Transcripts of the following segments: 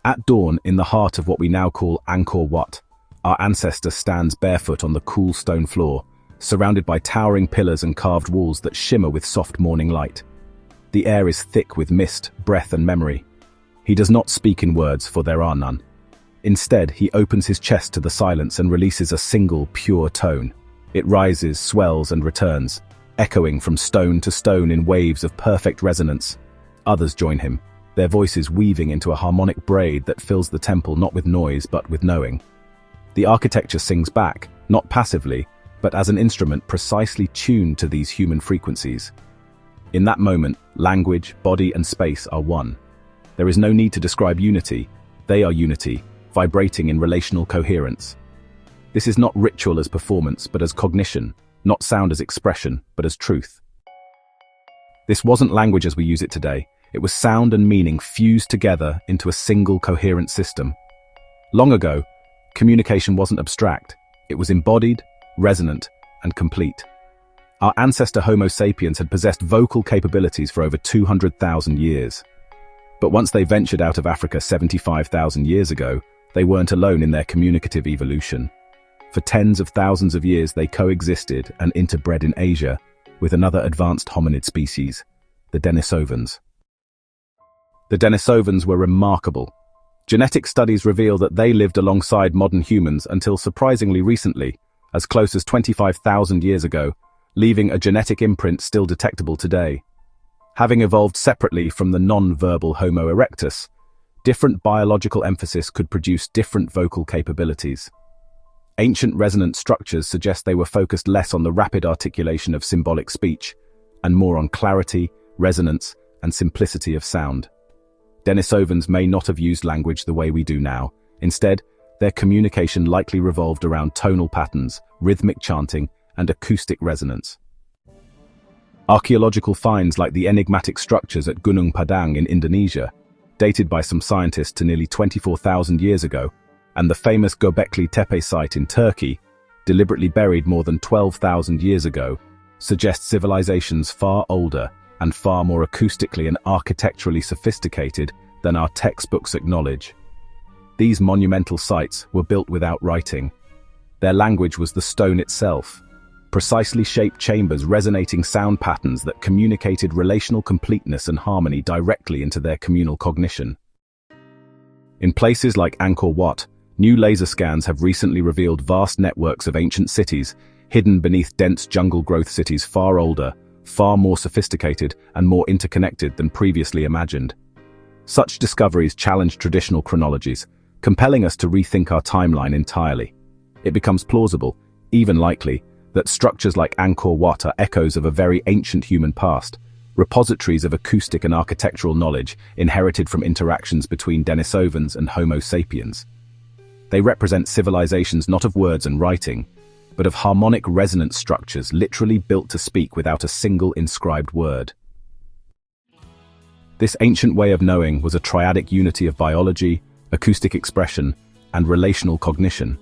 At dawn, in the heart of what we now call Angkor Wat, our ancestor stands barefoot on the cool stone floor, surrounded by towering pillars and carved walls that shimmer with soft morning light. The air is thick with mist, breath, and memory. He does not speak in words, for there are none. Instead, he opens his chest to the silence and releases a single, pure tone. It rises, swells, and returns, echoing from stone to stone in waves of perfect resonance. Others join him, their voices weaving into a harmonic braid that fills the temple not with noise but with knowing. The architecture sings back, not passively, but as an instrument precisely tuned to these human frequencies. In that moment, language, body, and space are one. There is no need to describe unity. They are unity, vibrating in relational coherence. This is not ritual as performance, but as cognition, not sound as expression, but as truth. This wasn't language as we use it today. It was sound and meaning fused together into a single coherent system. Long ago, communication wasn't abstract. It was embodied, resonant, and complete. Our ancestor Homo sapiens had possessed vocal capabilities for over 200,000 years. But once they ventured out of Africa 75,000 years ago, they weren't alone in their communicative evolution. For tens of thousands of years they coexisted and interbred in Asia with another advanced hominid species, the Denisovans. The Denisovans were remarkable. Genetic studies reveal that they lived alongside modern humans until surprisingly recently, as close as 25,000 years ago, leaving a genetic imprint still detectable today. Having evolved separately from the non-verbal Homo erectus, different biological emphasis could produce different vocal capabilities. Ancient resonant structures suggest they were focused less on the rapid articulation of symbolic speech, and more on clarity, resonance, and simplicity of sound. Denisovans may not have used language the way we do now. Instead, their communication likely revolved around tonal patterns, rhythmic chanting, and acoustic resonance. Archaeological finds like the enigmatic structures at Gunung Padang in Indonesia, dated by some scientists to nearly 24,000 years ago, and the famous Göbekli Tepe site in Turkey, deliberately buried more than 12,000 years ago, suggest civilizations far older and far more acoustically and architecturally sophisticated than our textbooks acknowledge. These monumental sites were built without writing. Their language was the stone itself, precisely shaped chambers resonating sound patterns that communicated relational completeness and harmony directly into their communal cognition. In places like Angkor Wat, new laser scans have recently revealed vast networks of ancient cities hidden beneath dense jungle growth cities far older, far more sophisticated, and more interconnected than previously imagined. Such discoveries challenge traditional chronologies, compelling us to rethink our timeline entirely. It becomes plausible, even likely, that structures like Angkor Wat are echoes of a very ancient human past, repositories of acoustic and architectural knowledge inherited from interactions between Denisovans and Homo sapiens. They represent civilizations not of words and writing, but of harmonic resonance structures literally built to speak without a single inscribed word. This ancient way of knowing was a triadic unity of biology, acoustic expression, and relational cognition.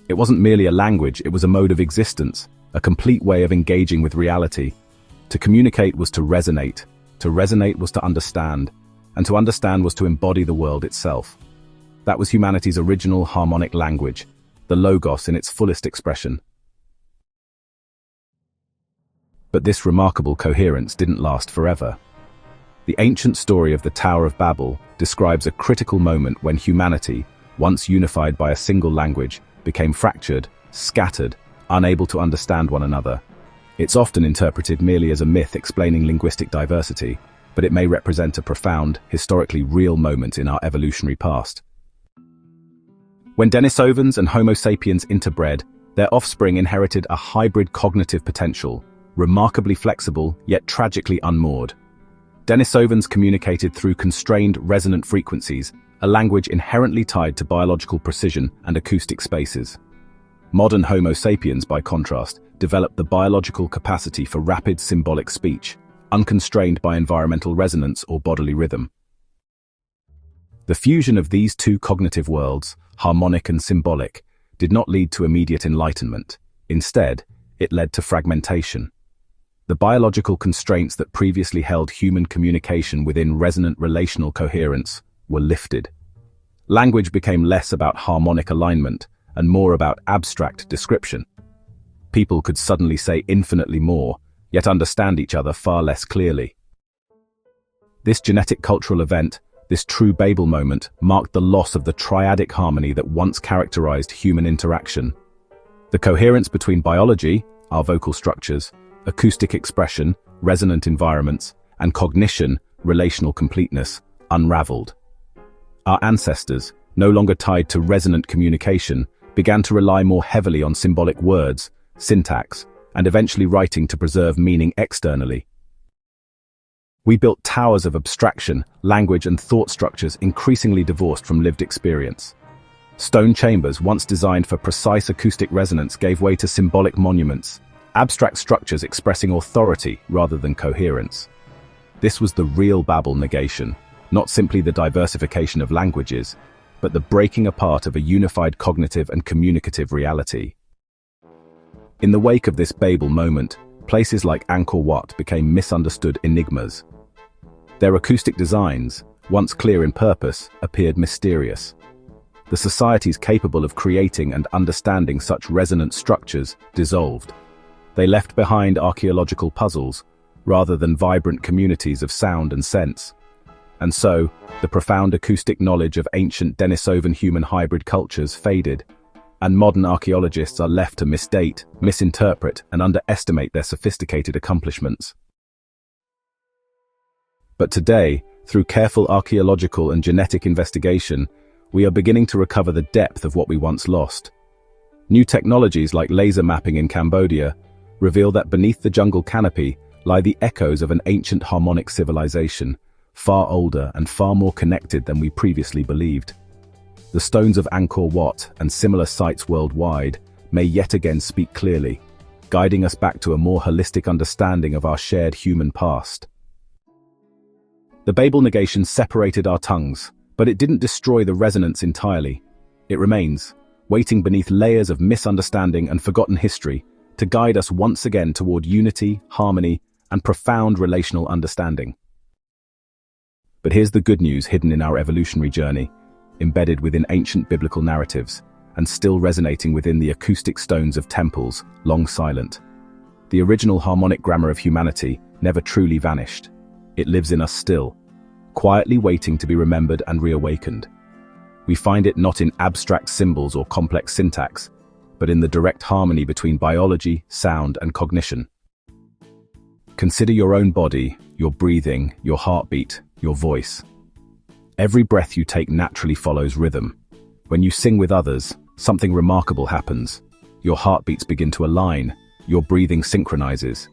It wasn't merely a language, it was a mode of existence, a complete way of engaging with reality. To communicate was to resonate was to understand, and to understand was to embody the world itself. That was humanity's original harmonic language, the logos in its fullest expression. But this remarkable coherence didn't last forever. The ancient story of the Tower of Babel describes a critical moment when humanity, once unified by a single language, became fractured, scattered, unable to understand one another. It's often interpreted merely as a myth explaining linguistic diversity, but it may represent a profound, historically real moment in our evolutionary past. When Denisovans and Homo sapiens interbred, their offspring inherited a hybrid cognitive potential, remarkably flexible yet tragically unmoored. Denisovans communicated through constrained resonant frequencies, a language inherently tied to biological precision and acoustic spaces. Modern Homo sapiens, by contrast, developed the biological capacity for rapid symbolic speech, unconstrained by environmental resonance or bodily rhythm. The fusion of these two cognitive worlds, harmonic and symbolic, did not lead to immediate enlightenment. Instead, it led to fragmentation. The biological constraints that previously held human communication within resonant relational coherence were lifted. language became less about harmonic alignment and more about abstract description. People could suddenly say infinitely more, yet understand each other far less clearly. This genetic cultural event, this true Babel moment, marked the loss of the triadic harmony that once characterized human interaction. The coherence between biology, our vocal structures, acoustic expression, resonant environments, and cognition, relational completeness, unraveled. Our ancestors, no longer tied to resonant communication, began to rely more heavily on symbolic words, syntax, and eventually writing to preserve meaning externally. We built towers of abstraction, language, and thought structures increasingly divorced from lived experience. Stone chambers, once designed for precise acoustic resonance, gave way to symbolic monuments, abstract structures expressing authority rather than coherence. This was the real Babel negation, not simply the diversification of languages, but the breaking apart of a unified cognitive and communicative reality. In the wake of this Babel moment, places like Angkor became misunderstood enigmas. Their acoustic designs, once clear in purpose, appeared mysterious. The societies capable of creating and understanding such resonant structures dissolved. They left behind archaeological puzzles, rather than vibrant communities of sound and sense. And so, the profound acoustic knowledge of ancient Denisovan human hybrid cultures faded, and modern archaeologists are left to misdate, misinterpret, and underestimate their sophisticated accomplishments. But today, through careful archaeological and genetic investigation, we are beginning to recover the depth of what we once lost. New technologies like laser mapping in Cambodia reveal that beneath the jungle canopy lie the echoes of an ancient harmonic civilization, far older and far more connected than we previously believed. The stones of Angkor Wat and similar sites worldwide may yet again speak clearly, guiding us back to a more holistic understanding of our shared human past. The Babel negation separated our tongues, but it didn't destroy the resonance entirely. It remains, waiting beneath layers of misunderstanding and forgotten history, to guide us once again toward unity, harmony, and profound relational understanding. But here's the good news hidden in our evolutionary journey, embedded within ancient biblical narratives, and still resonating within the acoustic stones of temples, long silent. The original harmonic grammar of humanity never truly vanished. It lives in us still, quietly waiting to be remembered and reawakened. We find it not in abstract symbols or complex syntax, but in the direct harmony between biology, sound, and cognition. Consider your own body, your breathing, your heartbeat, your voice. Every breath you take naturally follows rhythm. When you sing with others, something remarkable happens. Your heartbeats begin to align, your breathing synchronizes.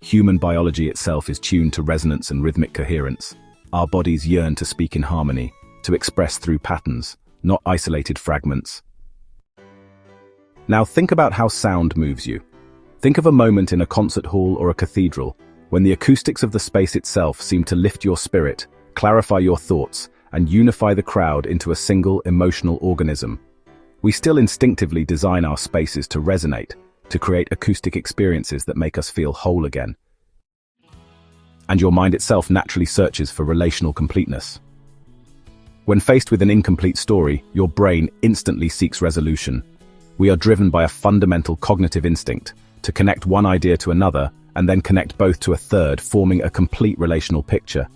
Human biology itself is tuned to resonance and rhythmic coherence. Our bodies yearn to speak in harmony, to express through patterns, not isolated fragments. Now think about how sound moves you. Think of a moment in a concert hall or a cathedral, when the acoustics of the space itself seem to lift your spirit, clarify your thoughts, and unify the crowd into a single emotional organism. We still instinctively design our spaces to resonate, to create acoustic experiences that make us feel whole again. And your mind itself naturally searches for relational completeness. When faced with an incomplete story, your brain instantly seeks resolution. We are driven by a fundamental cognitive instinct to connect one idea to another and then connect both to a third, forming a complete relational picture.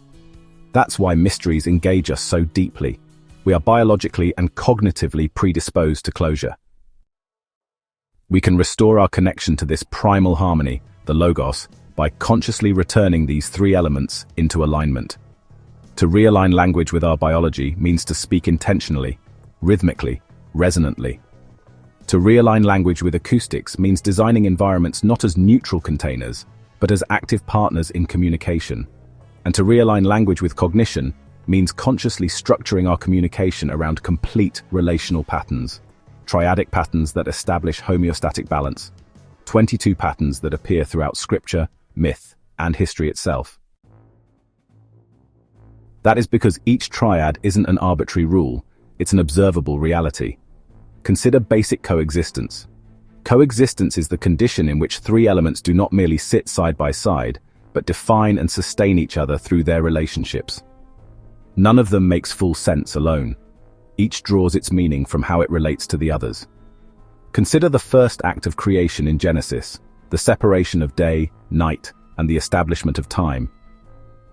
That's why mysteries engage us so deeply. We are biologically and cognitively predisposed to closure. We can restore our connection to this primal harmony, the logos, by consciously returning these three elements into alignment. To realign language with our biology means to speak intentionally, rhythmically, resonantly. To realign language with acoustics means designing environments not as neutral containers, but as active partners in communication. And to realign language with cognition means consciously structuring our communication around complete relational patterns, triadic patterns that establish homeostatic balance, 22 patterns that appear throughout scripture, myth, and history itself. That is because each triad isn't an arbitrary rule, it's an observable reality. Consider basic coexistence. Coexistence is the condition in which three elements do not merely sit side by side, but define and sustain each other through their relationships. None of them makes full sense alone. Each draws its meaning from how it relates to the others. Consider the first act of creation in Genesis, the separation of day, night, and the establishment of time.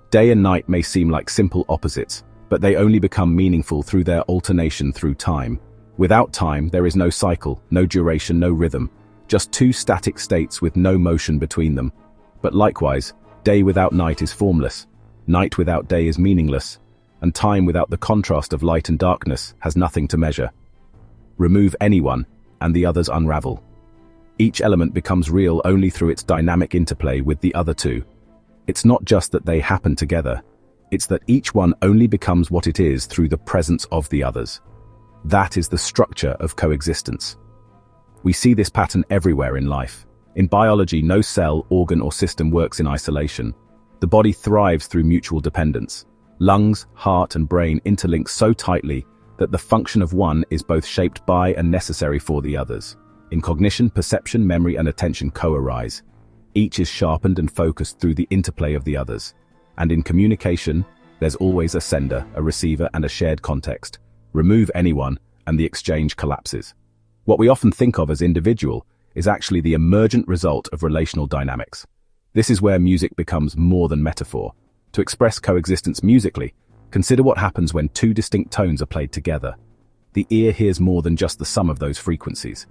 Day and night may seem like simple opposites, but they only become meaningful through their alternation through time. Without time, there is no cycle, no duration, no rhythm, just two static states with no motion between them. But likewise, day without night is formless, night without day is meaningless, and time without the contrast of light and darkness has nothing to measure. Remove anyone, and the others unravel. Each element becomes real only through its dynamic interplay with the other two. It's not just that they happen together, it's that each one only becomes what it is through the presence of the others. That is the structure of coexistence. We see this pattern everywhere in life. In biology, no cell, organ, or system works in isolation. The body thrives through mutual dependence. Lungs, heart, and brain interlink so tightly that the function of one is both shaped by and necessary for the others. In cognition, perception, memory, and attention co-arise. Each is sharpened and focused through the interplay of the others. And in communication, there's always a sender, a receiver, and a shared context. Remove anyone, and the exchange collapses. What we often think of as individual is actually the emergent result of relational dynamics. This is where music becomes more than metaphor. To express coexistence musically, consider what happens when two distinct tones are played together. The ear hears more than just the sum of those frequencies.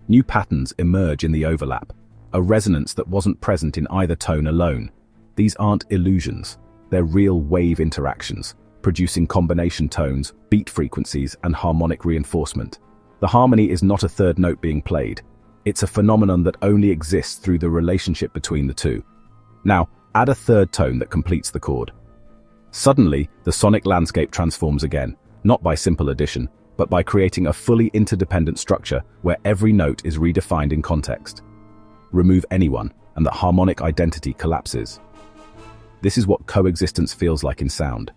New patterns emerge in the overlap, a resonance that wasn't present in either tone alone. These aren't illusions, they're real wave interactions, producing combination tones, beat frequencies, and harmonic reinforcement. The harmony is not a third note being played. It's a phenomenon that only exists through the relationship between the two. Now, add a third tone that completes the chord. Suddenly, the sonic landscape transforms again, not by simple addition, but by creating a fully interdependent structure where every note is redefined in context. Remove anyone, and the harmonic identity collapses. This is what coexistence feels like in sound.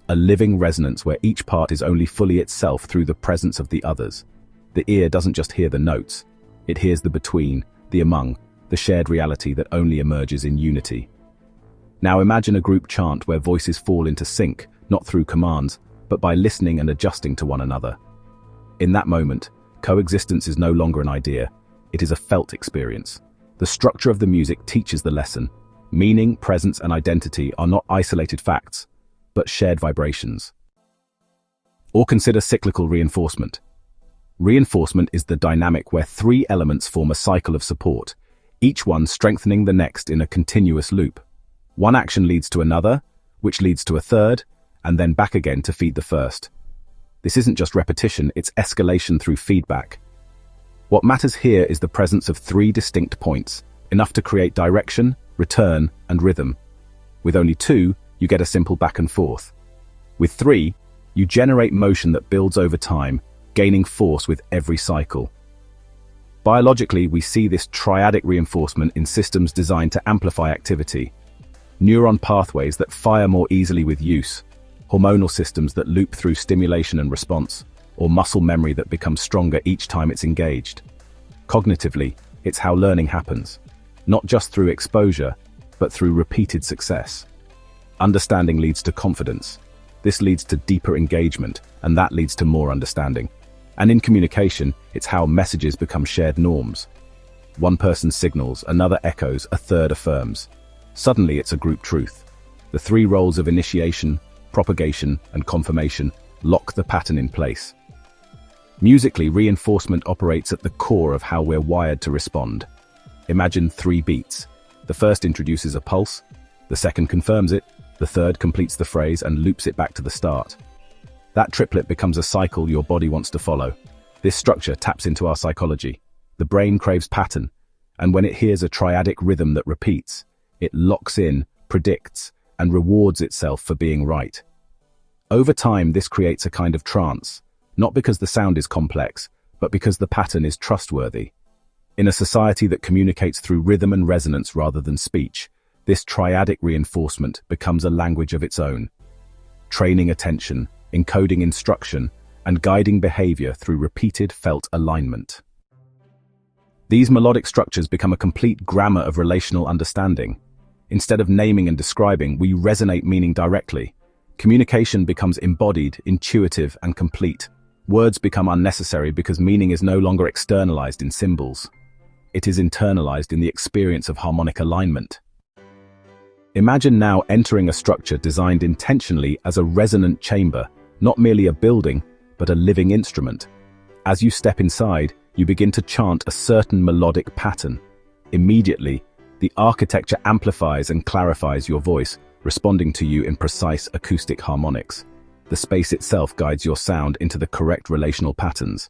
A living resonance where each part is only fully itself through the presence of the others. The ear doesn't just hear the notes, it hears the between, the among, the shared reality that only emerges in unity. Now imagine a group chant where voices fall into sync, not through commands, but by listening and adjusting to one another. In that moment, coexistence is no longer an idea, it is a felt experience. The structure of the music teaches the lesson. Meaning, presence, and identity are not isolated facts, but shared vibrations. Or consider cyclical reinforcement. Reinforcement is the dynamic where three elements form a cycle of support, each one strengthening the next in a continuous loop. One action leads to another, which leads to a third, and then back again to feed the first. This isn't just repetition, it's escalation through feedback. What matters here is the presence of three distinct points, enough to create direction, return, and rhythm. With only two, you get a simple back and forth. With three, you generate motion that builds over time, gaining force with every cycle. Biologically, we see this triadic reinforcement in systems designed to amplify activity. Neuron pathways that fire more easily with use, hormonal systems that loop through stimulation and response, or muscle memory that becomes stronger each time it's engaged. Cognitively, it's how learning happens, not just through exposure, but through repeated success. Understanding leads to confidence. This leads to deeper engagement, and that leads to more understanding. And in communication, it's how messages become shared norms. One person signals, another echoes, a third affirms. Suddenly it's a group truth. The three roles of initiation, propagation, and confirmation lock the pattern in place. Musically, reinforcement operates at the core of how we're wired to respond. Imagine three beats. The first introduces a pulse, the second confirms it, the third completes the phrase and loops it back to the start. That triplet becomes a cycle your body wants to follow. This structure taps into our psychology. The brain craves pattern, and when it hears a triadic rhythm that repeats, it locks in, predicts, and rewards itself for being right. Over time, this creates a kind of trance, not because the sound is complex, but because the pattern is trustworthy. In a society that communicates through rhythm and resonance rather than speech, this triadic reinforcement becomes a language of its own, training attention, encoding instruction, and guiding behavior through repeated felt alignment. These melodic structures become a complete grammar of relational understanding. Instead of naming and describing, we resonate meaning directly. Communication becomes embodied, intuitive, and complete. Words become unnecessary because meaning is no longer externalized in symbols. It is internalized in the experience of harmonic alignment. Imagine now entering a structure designed intentionally as a resonant chamber, not merely a building, but a living instrument. As you step inside, you begin to chant a certain melodic pattern. Immediately, the architecture amplifies and clarifies your voice, responding to you in precise acoustic harmonics. The space itself guides your sound into the correct relational patterns.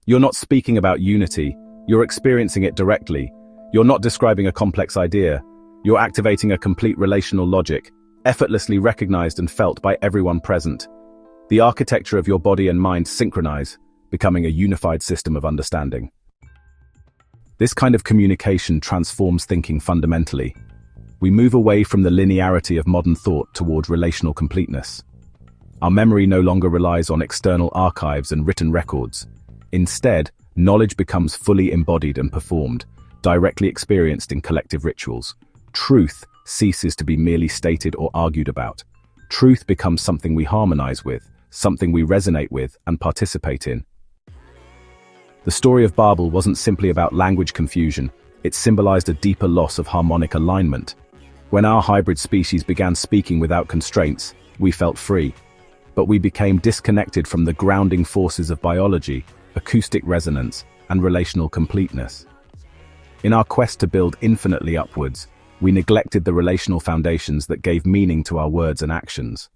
You're not speaking about unity, you're experiencing it directly. You're not describing a complex idea. You're activating a complete relational logic, effortlessly recognized and felt by everyone present. The architecture of your body and mind synchronize, becoming a unified system of understanding. This kind of communication transforms thinking fundamentally. We move away from the linearity of modern thought toward relational completeness. Our memory no longer relies on external archives and written records. Instead, knowledge becomes fully embodied and performed, directly experienced in collective rituals. Truth ceases to be merely stated or argued about. Truth becomes something we harmonize with, something we resonate with and participate in. The story of Babel wasn't simply about language confusion, it symbolized a deeper loss of harmonic alignment. When our hybrid species began speaking without constraints, we felt free. But we became disconnected from the grounding forces of biology, acoustic resonance, and relational completeness. In our quest to build infinitely upwards, we neglected the relational foundations that gave meaning to our words and actions.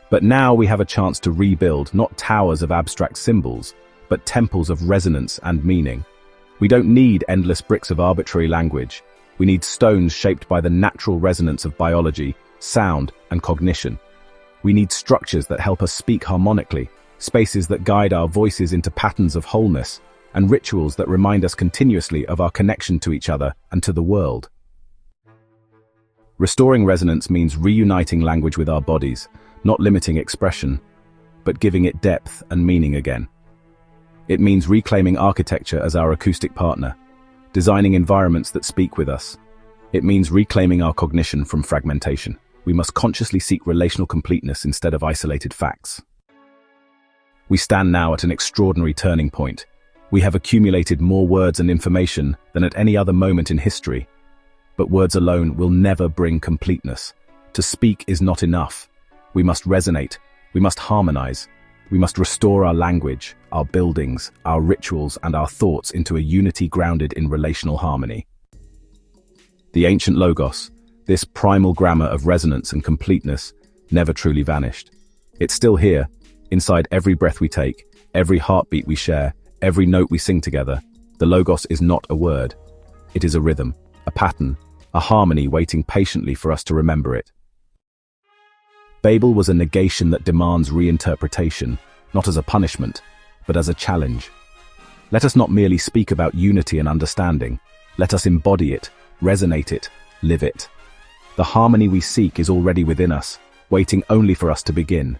But now we have a chance to rebuild not towers of abstract symbols, but temples of resonance and meaning. We don't need endless bricks of arbitrary language. We need stones shaped by the natural resonance of biology, sound, and cognition. We need structures that help us speak harmonically, spaces that guide our voices into patterns of wholeness, and rituals that remind us continuously of our connection to each other and to the world. Restoring resonance means reuniting language with our bodies, not limiting expression, but giving it depth and meaning again. It means reclaiming architecture as our acoustic partner, designing environments that speak with us. It means reclaiming our cognition from fragmentation. We must consciously seek relational completeness instead of isolated facts. We stand now at an extraordinary turning point. We have accumulated more words and information than at any other moment in history. But words alone will never bring completeness. To speak is not enough. We must resonate. We must harmonize. We must restore our language, our buildings, our rituals, and our thoughts into a unity grounded in relational harmony. The ancient logos, this primal grammar of resonance and completeness, never truly vanished. It's still here, inside every breath we take, every heartbeat we share, every note we sing together. The logos is not a word. It is a rhythm, a pattern, a harmony waiting patiently for us to remember it. Babel was a negation that demands reinterpretation, not as a punishment, but as a challenge. Let us not merely speak about unity and understanding. Let us embody it, resonate it, live it. The harmony we seek is already within us, waiting only for us to begin.